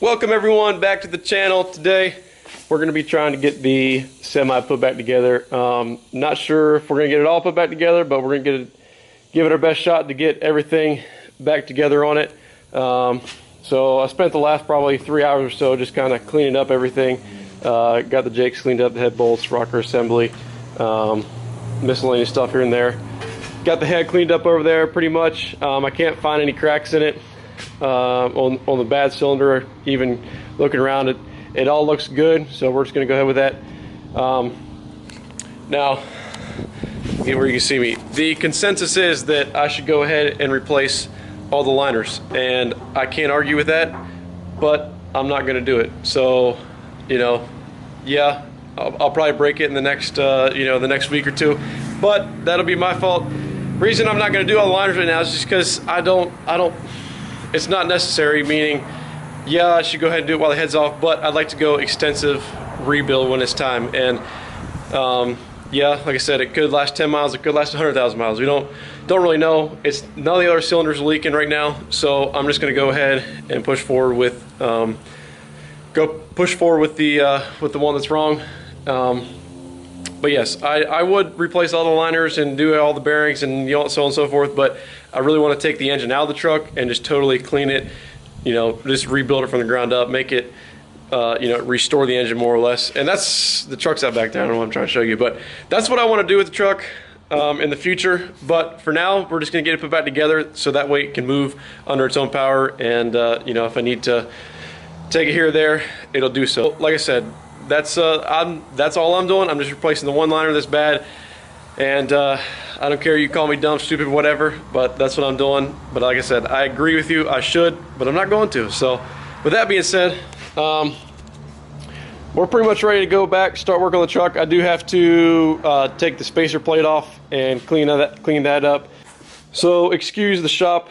Welcome everyone back to the channel. Today we're going to be trying to get the semi put back together. Not sure if we're going to get it all put back together, but we're going to give it our best shot to get everything back together on it. So I spent the last probably 3 hours or so just kind of cleaning up everything. Got the jakes cleaned up, the head bolts, rocker assembly, miscellaneous stuff here and there. Got the head cleaned up over there pretty much. I can't find any cracks in it on the bad cylinder. Even looking around it all looks good, so we're just going to go ahead with that. Now, where you can see me, the consensus is that I should go ahead and replace all the liners, and I can't argue with that, but I'm not going to do it. So, you know, yeah, I'll probably break it in the next the next week or two, but that'll be my fault. Reason I'm not going to do all the liners right now is just because I don't it's not necessary, meaning yeah, I should go ahead and do it while the head's off, but I'd like to go extensive rebuild when it's time. And yeah, like I said, it could last 10 miles, it could last 100,000 miles. We don't really know. It's none of the other cylinders are leaking right now, so I'm just going to go ahead and push forward with the one that's wrong. But yes, I would replace all the liners and do all the bearings and so on and so forth, but I really want to take the engine out of the truck and just totally clean it, just rebuild it from the ground up, make it, restore the engine more or less. And that's, the truck's out back there, I don't know what I'm trying to show you, but that's what I want to do with the truck in the future. But for now, we're just going to get it put back together so that way it can move under its own power, and if I need to take it here or there, it'll do so. Like I said, that's all I'm doing. I'm just replacing the one liner that's bad, and I don't care, you call me dumb, stupid, whatever, but that's what I'm doing. But like I said, I agree with you, I should, but I'm not going to. So with that being said, we're pretty much ready to go back, start working on the truck. I do have to take the spacer plate off and clean that up. So excuse the shop,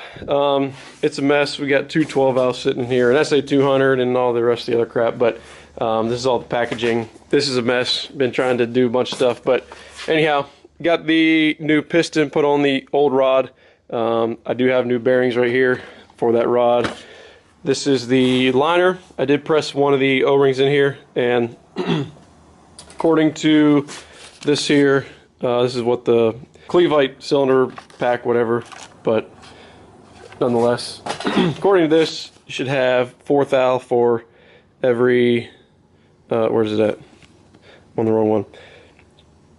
it's a mess. We got two 12 valves sitting here, an SA200 and all the rest of the other crap, but this is all the packaging. This is a mess. Been trying to do a bunch of stuff, but anyhow, got the new piston put on the old rod. I do have new bearings right here for that rod. This is the liner. I did press one of the O-rings in here, and according to this here, this is what the Cleveite cylinder pack, whatever, but nonetheless, according to this, you should have 4 thou for every where's it at? I'm on the wrong one.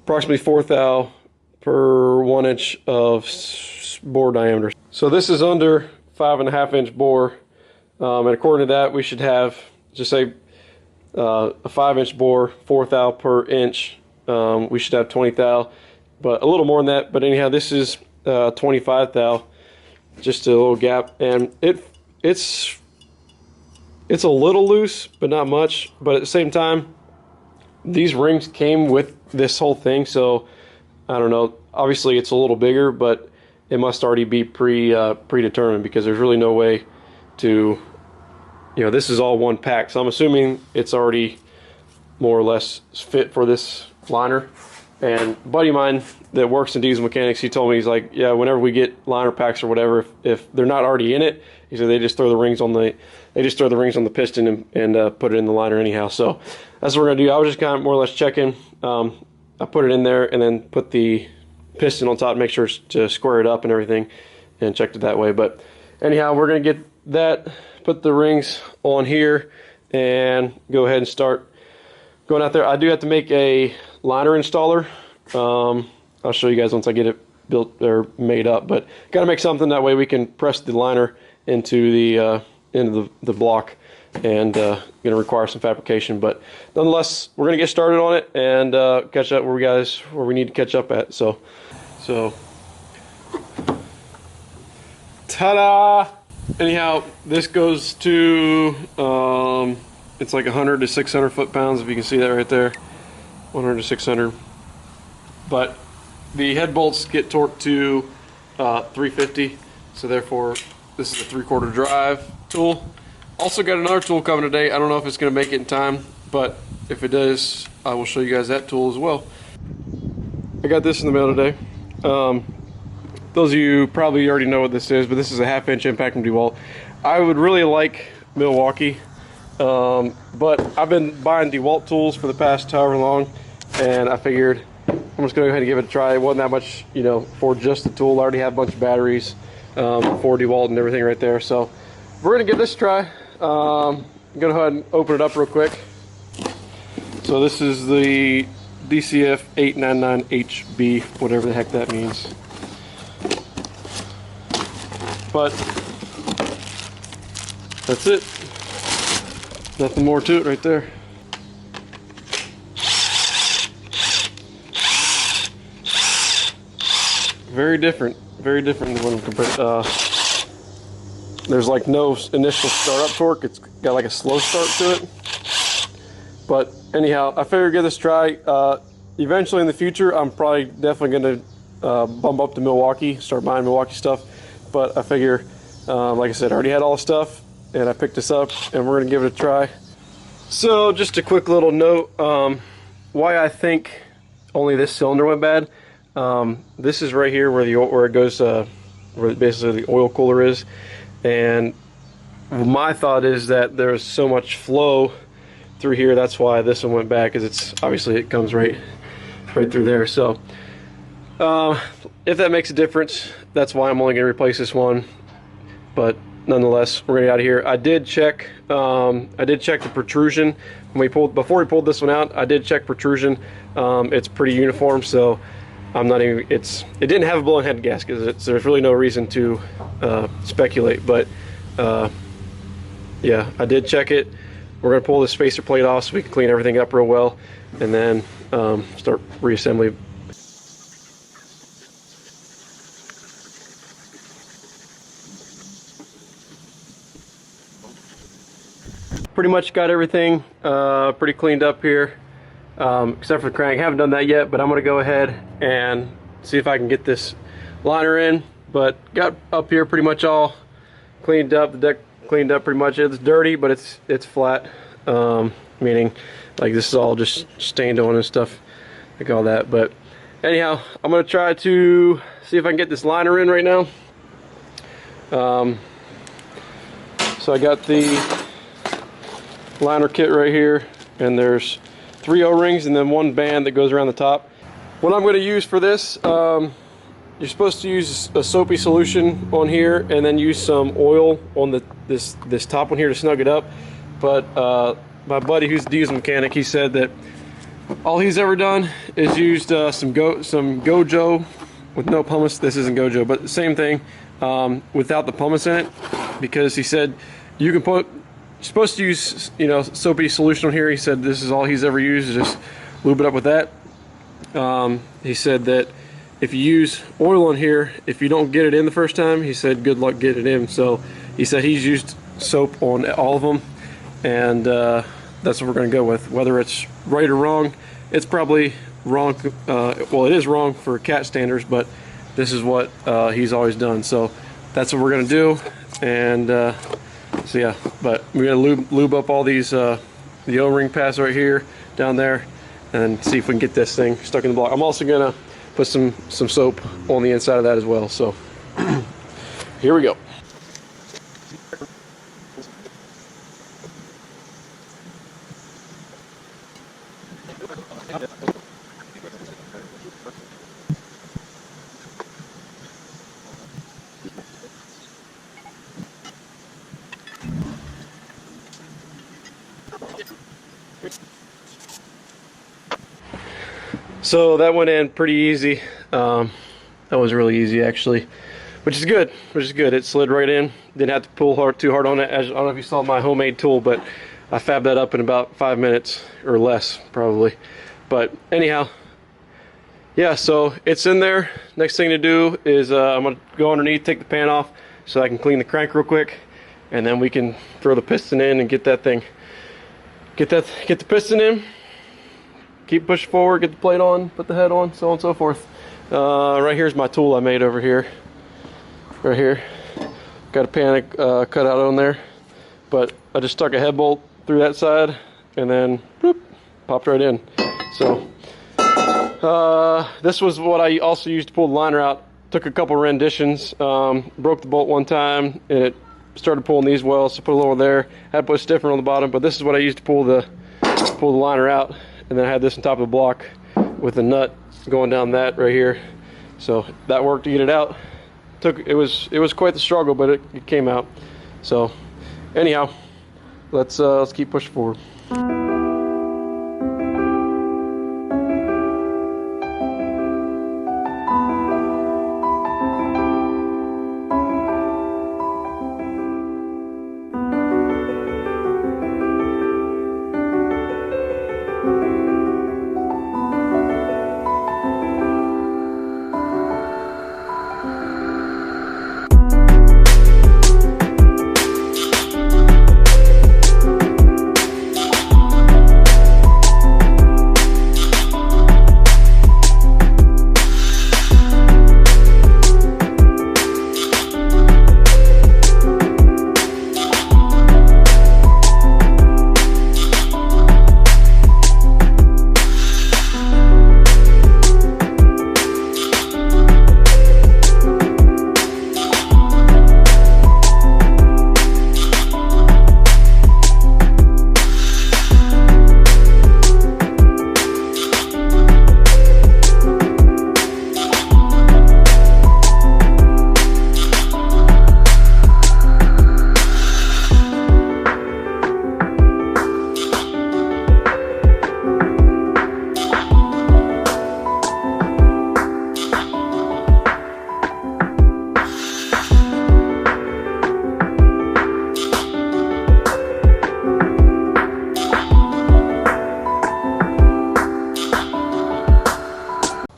Approximately 4 thou per 1 inch of bore diameter. So this is under 5.5 inch bore, and according to that, we should have, just say a 5 inch bore, 4 thou per inch. We should have 20 thou, but a little more than that. But anyhow, this is 25 thou, just a little gap, and it's a little loose, but not much. But at the same time, these rings came with this whole thing, so I don't know. Obviously, it's a little bigger, but it must already be predetermined, because there's really no way to, this is all one pack. So I'm assuming it's already more or less fit for this liner. And a buddy of mine that works in diesel mechanics, he told me, he's like, yeah, whenever we get liner packs or whatever, if they're not already in it, he said they just throw the rings on the piston and put it in the liner anyhow. So that's what we're gonna do. I was just kind of more or less checking. I put it in there and then put the piston on top to make sure to square it up and everything, and checked it that way. But anyhow, we're gonna get that, put the rings on here, and go ahead and start going out there. I do have to make a liner installer. I'll show you guys once I get it built or made up, but got to make something that way we can press the liner into the block, and going to require some fabrication. But nonetheless, we're going to get started on it and catch up where we need to catch up at. So ta-da! Anyhow, this goes to it's like 100 to 600 foot-pounds, if you can see that right there. 100 to 600. But the head bolts get torqued to 350, so therefore this is a 3/4 drive tool. Also got another tool coming today. I don't know if it's going to make it in time, but if it does, I will show you guys that tool as well. I got this in the mail today. Those of you probably already know what this is, but this is a 1/2 inch impact and dewalt. I would really like Milwaukee But I've been buying DeWalt tools for the past however long, and I figured I'm just gonna go ahead and give it a try. It wasn't that much, you know, for just the tool. I already have a bunch of batteries for DeWalt and everything right there. So we're gonna give this a try. I'm gonna go ahead and open it up real quick. So this is the DCF 899HB, whatever the heck that means. But that's it. Nothing more to it right there. Very different than what I'm compared. There's like no initial startup torque. It's got like a slow start to it. But anyhow, I figured give this a try. Eventually in the future, I'm probably definitely going to bump up to Milwaukee, start buying Milwaukee stuff. But I figure, like I said, I already had all the stuff, and I picked this up, and we're going to give it a try. So just a quick little note, why I think only this cylinder went bad. This is right here where it goes, where basically the oil cooler is, and my thought is that there's so much flow through here. That's why this one went bad, because it's obviously it comes right through there. So if that makes a difference, that's why I'm only going to replace this one. But nonetheless, we're gonna get out of here. I did check the protrusion before we pulled this one out. I did check protrusion. It's pretty uniform, so I'm not even. It didn't have a blown head gasket, so there's really no reason to speculate. But yeah, I did check it. We're gonna pull the spacer plate off so we can clean everything up real well, and then start reassembly. Pretty much got everything pretty cleaned up here, except for the crank. Haven't done that yet, but I'm gonna go ahead and see if I can get this liner in. But got up here pretty much all cleaned up. The deck cleaned up pretty much. It's dirty, but it's flat, meaning like this is all just stained on and stuff, like all that. But anyhow, I'm gonna try to see if I can get this liner in right now. So I got the liner kit right here, and there's 3 O-rings and then 1 band that goes around the top. What I'm going to use for this, you're supposed to use a soapy solution on here and then use some oil on this top one here to snug it up. But my buddy who's a diesel mechanic, he said that all he's ever done is used some Gojo with no pumice. This isn't Gojo, but the same thing, without the pumice in it, because he said you can put. You're supposed to use, you know, soapy solution on here. He said this is all he's ever used, is just lube it up with that. He said that if you use oil on here, if you don't get it in the first time, he said good luck getting it in. So he said he's used soap on all of them, and that's what we're going to go with. Whether it's right or wrong, it's probably wrong. Well, it is wrong for cat standards, but this is what he's always done. So that's what we're going to do. And so yeah, but we're gonna lube up all these the O-ring pads right here, down there, and see if we can get this thing stuck in the block. I'm also gonna put some soap on the inside of that as well. So here we go. So that went in pretty easy. That was really easy actually, which is good. It slid right in. Didn't have to pull too hard on it. I don't know if you saw my homemade tool, but I fabbed that up in about 5 minutes or less probably. But anyhow, yeah, so it's in there. Next thing to do is I'm gonna go underneath, take the pan off so I can clean the crank real quick, and then we can throw the piston in and get that thing, get the piston in. Keep pushing forward, get the plate on, put the head on, so on and so forth. Right here's my tool I made over here. Right here. Got a pan cut out on there. But I just stuck a head bolt through that side and then whoop, popped right in. So this was what I also used to pull the liner out. Took a couple renditions, broke the bolt one time, and started pulling these wells, so put a little there. I had to put a stiffer on the bottom, but this is what I used to pull the liner out, and then I had this on top of the block with the nut going down that right here. So that worked to get it out. It was quite the struggle, but it came out. So anyhow, let's keep pushing forward.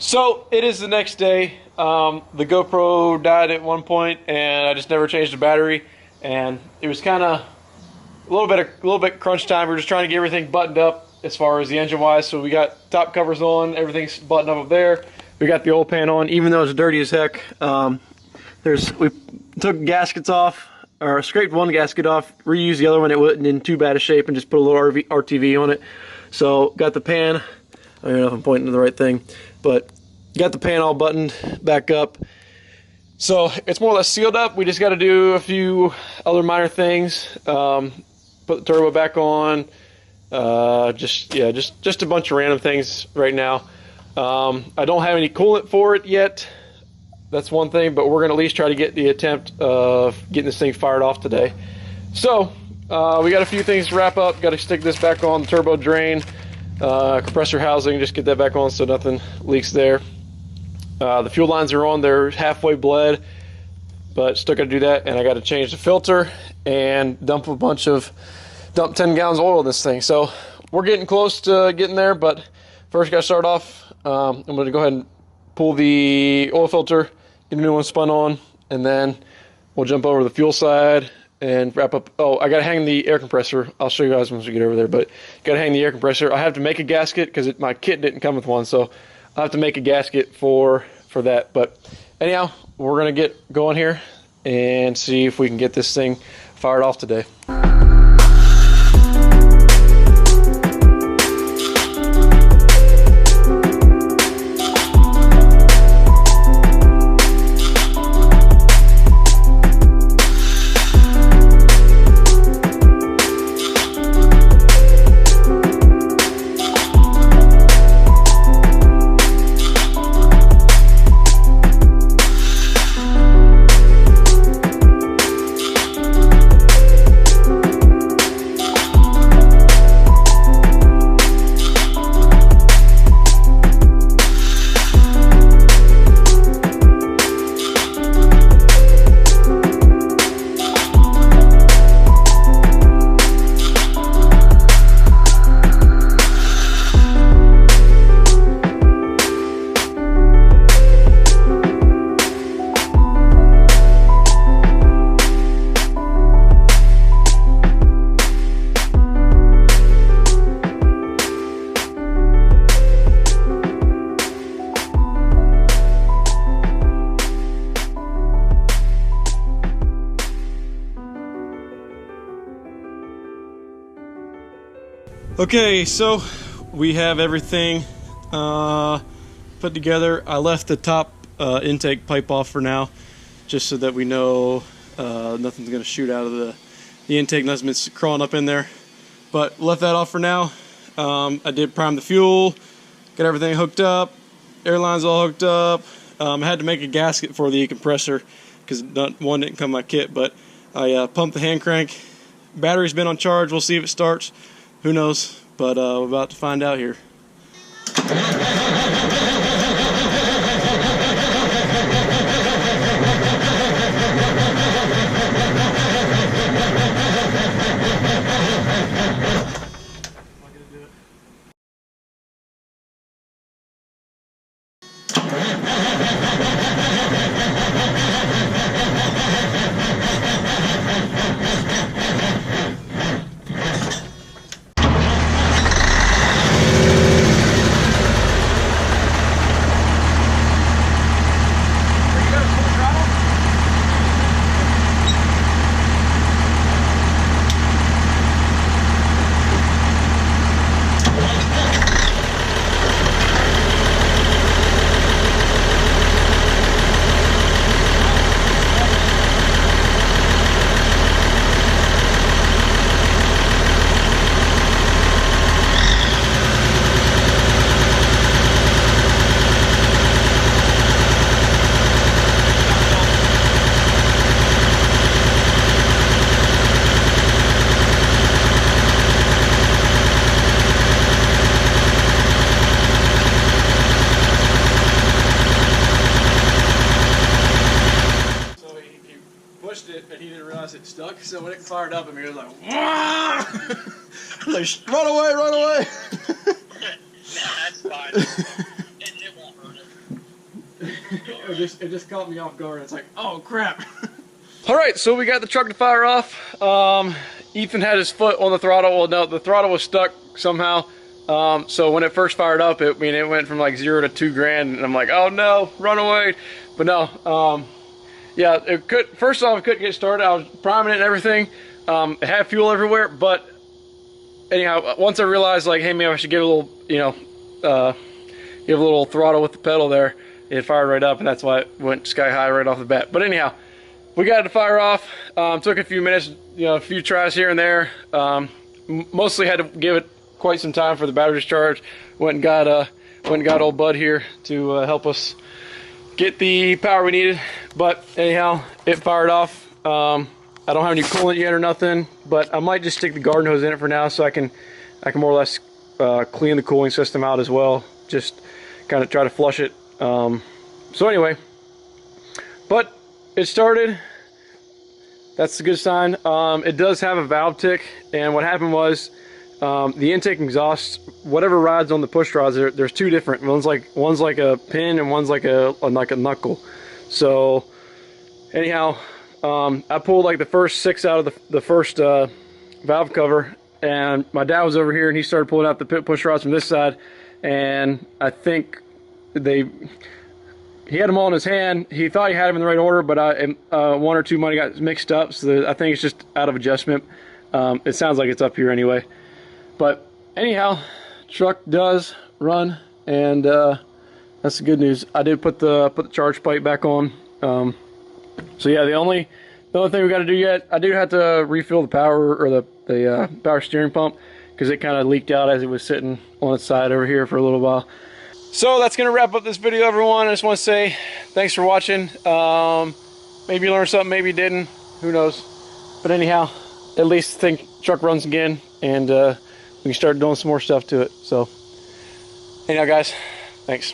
So it is the next day. The GoPro died at one point, and I just never changed the battery. And it was kind of a little bit crunch time. We were just trying to get everything buttoned up as far as the engine wise. So we got top covers on, everything's buttoned up there. We got the oil pan on, even though it's dirty as heck. We took gaskets off, or scraped one gasket off, reused the other one. It wasn't in too bad a shape, and just put a little RTV on it. So got the pan. I don't even know if I'm pointing to the right thing, but got the pan all buttoned back up. So it's more or less sealed up. We just got to do a few other minor things. Put the turbo back on. Just a bunch of random things right now. I don't have any coolant for it yet. That's one thing, but we're going to at least try to get the attempt of getting this thing fired off today. So we got a few things to wrap up. Got to stick this back on, the turbo drain, compressor housing, just get that back on so nothing leaks there. The fuel lines are on, they're halfway bled, but still got to do that. And I got to change the filter and dump 10 gallons of oil in this thing. So we're getting close to getting there, but first got to start off. I'm going to go ahead and pull the oil filter, get a new one spun on, and then we'll jump over to the fuel side and wrap up. Oh, I got to hang the air compressor. I'll show you guys once we get over there, but got to hang the air compressor. I have to make a gasket because my kit didn't come with one, so I'll have to make a gasket for that. But anyhow, we're going to get going here and see if we can get this thing fired off today. Okay, so we have everything put together. I left the top intake pipe off for now, just so that we know Nothing's gonna shoot out of the intake. Nothing's crawling up in there. But left that off for now. I did prime the fuel, get everything hooked up, airlines all hooked up. I had to make a gasket for the compressor because one didn't come in my kit, but I pumped the hand crank. Battery's been on charge. We'll see if it starts. Who knows? But we're about to find out here. And he didn't realize it stuck, so when it fired up, I mean, it was like, wah! Like, run away, run away! Nah, that's fine. It won't hurt us. It just caught me off guard. It's like, oh crap! All right, so we got the truck to fire off. Ethan had his foot on the throttle. Well, no, the throttle was stuck somehow. So when it first fired up, it went from like 0 to 2 grand, and I'm like, oh no, run away! But no. Yeah, first off, it couldn't get started. I was priming it and everything. It had fuel everywhere, but anyhow, once I realized, like, hey, maybe I should give a little, give a little throttle with the pedal there, it fired right up, and that's why it went sky high right off the bat. But anyhow, we got it to fire off. Took a few minutes, a few tries here and there. Mostly had to give it quite some time for the battery to charge. Went and got old Bud here to help us get the power we needed. But anyhow, it fired off. I don't have any coolant yet or nothing, but I might just stick the garden hose in it for now, so I can more or less clean the cooling system out as well. Just kind of try to flush it. So anyway, but it started. That's a good sign. It does have a valve tick, and what happened was the intake exhaust, whatever rides on the push rods, there's two different. One's like a pin, and one's like a knuckle. So anyhow, I pulled like the first 6 out of the first valve cover, and my dad was over here, and he started pulling out the push rods from this side, and I think he had them all in his hand. He thought he had them in the right order, but one or two might have got mixed up, so I think it's just out of adjustment. It sounds like it's up here anyway. But anyhow, truck does run, and that's the good news. I did put the charge plate back on. So yeah, the only thing we got to do yet, I do have to refill the power, or the power steering pump, because it kind of leaked out as it was sitting on its side over here for a little while. So that's gonna wrap up this video, everyone. I just want to say thanks for watching. Maybe you learned something, maybe you didn't, who knows. But anyhow, at least think truck runs again, and we can start doing some more stuff to it. So anyhow, guys, thanks.